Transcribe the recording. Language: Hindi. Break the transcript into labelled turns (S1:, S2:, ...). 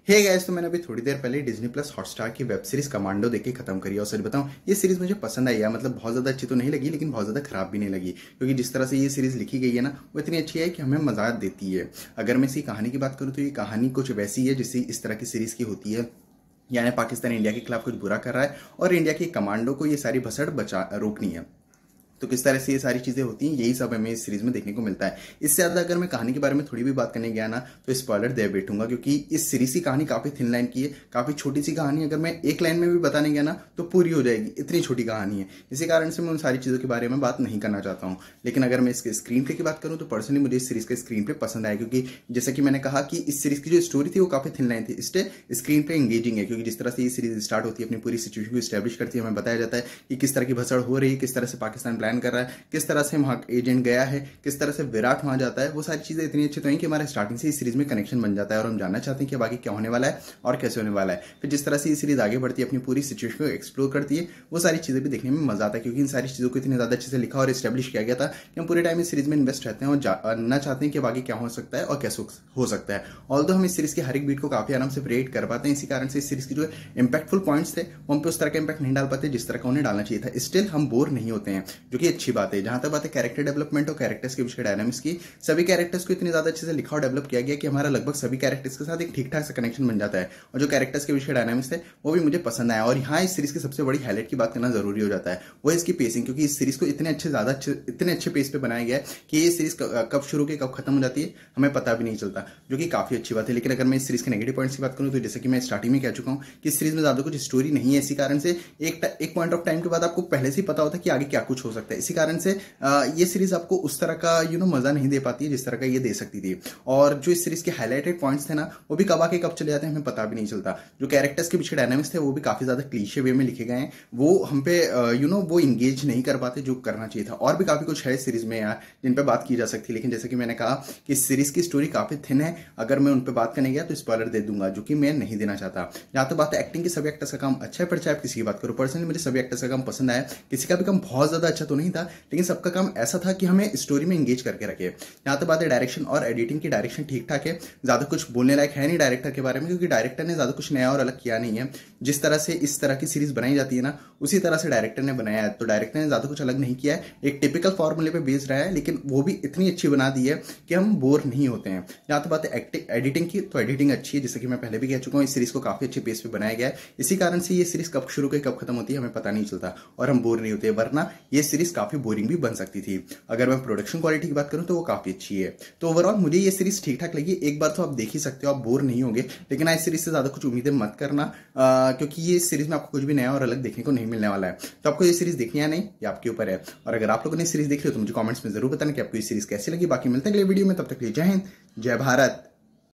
S1: हे गाइस, तो मैंने अभी थोड़ी देर पहले डिज्नी प्लस हॉटस्टार की वेब सीरीज कमांडो देख के खत्म करी। और सच बताऊं, ये सीरीज मुझे पसंद आई है। मतलब बहुत ज्यादा अच्छी तो नहीं लगी, लेकिन बहुत ज्यादा खराब भी नहीं लगी, क्योंकि जिस तरह से ये सीरीज लिखी गई है ना, वो इतनी अच्छी है कि हमें मजा देती है। अगर मैं इसकी कहानी की बात करूँ तो ये कहानी कुछ वैसी है जैसी इस तरह की सीरीज की होती है। यानी पाकिस्तान इंडिया के खिलाफ कुछ बुरा कर रहा है और इंडिया के कमांडो को ये सारी भसड़ बचा रोकनी है। तो किस तरह से ये सारी चीजें होती हैं, यही सब हमें इस सीरीज में देखने को मिलता है। इससे ज्यादा अगर मैं कहानी के बारे में थोड़ी भी बात करने गया ना, तो स्पॉइलर दे बैठूंगा, क्योंकि इस सीरीज की कहानी काफी थिन लाइन की है, काफी छोटी सी कहानी। अगर मैं एक लाइन में भी बताने गया ना तो पूरी हो जाएगी, इतनी छोटी कहानी है। इसी कारण से मैं उन सारी चीजों के बारे में बात नहीं करना चाहता हूँ। लेकिन अगर मैं इसके स्क्रीन प्ले की बात करूँ तो पर्सनली मुझे इस सीरीज का स्क्रीन प्ले पसंद आया, क्योंकि जैसा कि मैंने कहा कि इस सीरीज की जो स्टोरी थी वो काफी थिन लाइन थी। इससे स्क्रीन पे एंगेजिंग है, क्योंकि जिस तरह से ये सीरीज स्टार्ट होती है, अपनी पूरी सिचुएशन को स्टैब्लिश करती है। हमें बताया जाता है कि किस तरह की भसड़ हो रही है, किस तरह से पाकिस्तान प्लान कर रहा है, किस तरह से वहां एजेंट गया है, किस तरह से विराट वहां जाता है। वो सारी चीजें इतनी अच्छी तो हैं कि हमारे स्टार्टिंग से इस सीरीज में कनेक्शन बन जाता है और हम जानना चाहते हैं कि आगे क्या होने वाला है और कैसे होने वाला है। फिर जिस तरह से ये सीरीज आगे बढ़ती है, अपनी पूरी सिचुएशन को एक्सप्लोर करती है, वो सारी चीजें भी देखने में मजा आता है, क्योंकि इन सारी चीजों को इतनी ज्यादा अच्छे से लिखा और स्टैब्लिश किया गया था कि हम पूरे टाइम इस सीरीज में इन्वेस्ट रहते हैं और जानना चाहते हैं कि आगे क्या हो सकता है और कैसे हो सकता है। ऑल्दो हम इस सीरीज की हर एक बीट को काफी आराम से प्रेडिक्ट कर पाते हैं। इसी कारण से इस सीरीज की जो इंपैक्टफुल पॉइंट्स थे वो हम पे उस तरह का इंपैक्ट नहीं डाल पाते जिस तरह का उन्हें डालना चाहिए था। स्टिल हम बोर नहीं होते हैं, जो कि अच्छी बात है। जहां तक बात है कैरेक्टर डेवलपमेंट और कैरेक्टर्स के बीच डायनामिक्स की, सभी कैरेक्टर्स को इतनी ज्यादा अच्छे से लिखा और डेवलप किया गया कि हमारा लगभग सभी कैरेक्टर्स के साथ एक ठीक ठाक सा कनेक्शन बन जाता है। और जो कैरेक्टर्स के बीच डायनामिक्स थे वो भी मुझे पसंद आया। और यहाँ इस सीरीज की सबसे बड़ी हाईलाइट की बात करना जरूरी हो जाता है, वो इसकी पेसिंग, क्योंकि इस सीरीज को इतने अच्छे पेस पे बनाया गया है कि ये सीरीज कब शुरू की कब खत्म हो जाती है हमें पता भी नहीं चलता, जो कि काफी अच्छी बात है। लेकिन अगर मैं इस सीरीज के नेगेटिव पॉइंट्स की बात करूं तो जैसे कि मैं स्टार्टिंग में कह चुका हूं कि इस सीरीज में ज्यादा कुछ स्टोरी नहीं है। इसी कारण से एक पॉइंट ऑफ टाइम के बाद आपको पहले से ही पता होता है कि आगे क्या कुछ हो सकता है। इसी कारण से ये सीरीज आपको उस तरह का मजा नहीं दे पाती है जिस तरह का ये दे सकती थी। और जो इस सीरीज के हाईलाइटेड पॉइंट्स थे ना, वो भी कब आके कब चले जाते हैं हमें पता भी नहीं चलता। जो कैरेक्टर्स के पीछे डायनामिक्स थे वो भी काफी ज्यादा क्लीशे वे में लिखे गए हैं। वो हम पे वो इंगेज नहीं कर पाते जो करना चाहिए था। और भी काफी कुछ है इस सीरीज में यार जिन पे बात की जा सकती है, लेकिन जैसे कि मैंने कहा कि इस सीरीज की स्टोरी काफी थिन है। अगर मैं उन पे बात करने गया तो स्पॉइलर दे दूंगा, जो कि मैं नहीं देना चाहता। जहां तो बात है एक्टिंग की, सभी एक्टर्स का काम अच्छा है। पर चाहे आप किसी की बात करो, पर्सनली मुझे सभी एक्टर्स का काम पसंद आया। किसी का भी काम बहुत ज्यादा अच्छा तो नहीं था, लेकिन सबका काम ऐसा था कि हमें स्टोरी में एंगेज करके रखे। यहाँ तो बात है डायरेक्शन और एडिटिंग की, डायरेक्शन ठीक ठाक है, ज्यादा कुछ बोलने लायक है नहीं डायरेक्टर के बारे में, क्योंकि डायरेक्टर ने ज्यादा कुछ नया और अलग किया नहीं है। जिस तरह से इस तरह की सीरीज बनाई जाती है ना, उसी तरह से डायरेक्टर ने बनाया है। तो डायरेक्टर ने ज्यादा कुछ अलग नहीं किया है, एक टिपिकल फॉर्मूले पे बेस्ड रहा है, लेकिन वो भी इतनी अच्छी बना दी है कि हम बोर नहीं होते हैं। जहां तो बात है एडिटिंग की, तो एडिटिंग अच्छी है, जैसे कि मैं पहले भी कह चुका हूँ। इस सीरीज को काफी अच्छे पेस पे बनाया गया है। इसी कारण से ये सीरीज कब शुरू हुई कब खत्म होती है हमें पता नहीं चलता और हम बोर नहीं होते, वरना ये सीरीज काफी बोरिंग भी बन सकती थी। अगर मैं प्रोडक्शन क्वालिटी की बात करूं तो वो काफी अच्छी है। तो ओवरऑल मुझे ये सीरीज ठीक ठाक लगी। एक बार तो आप देख ही सकते हो, आप बोर नहीं होंगे। लेकिन इस सीरीज से ज्यादा कुछ उम्मीदें मत करना, क्योंकि ये सीरीज में आपको कुछ भी नया और अलग देखने को नहीं मिलने वाला है। तो आपको ये सीरीज देखनी है नहीं, ये आपके ऊपर है। और अगर आप लोगों ने सीरीज देख रहे हो तो मुझे कमेंट्स में जरूर बताना कि आपको ये सीरीज कैसी लगी। बाकी मिलते हैं अगले वीडियो में, तब तक के लिए जय हिंद, जय भारत।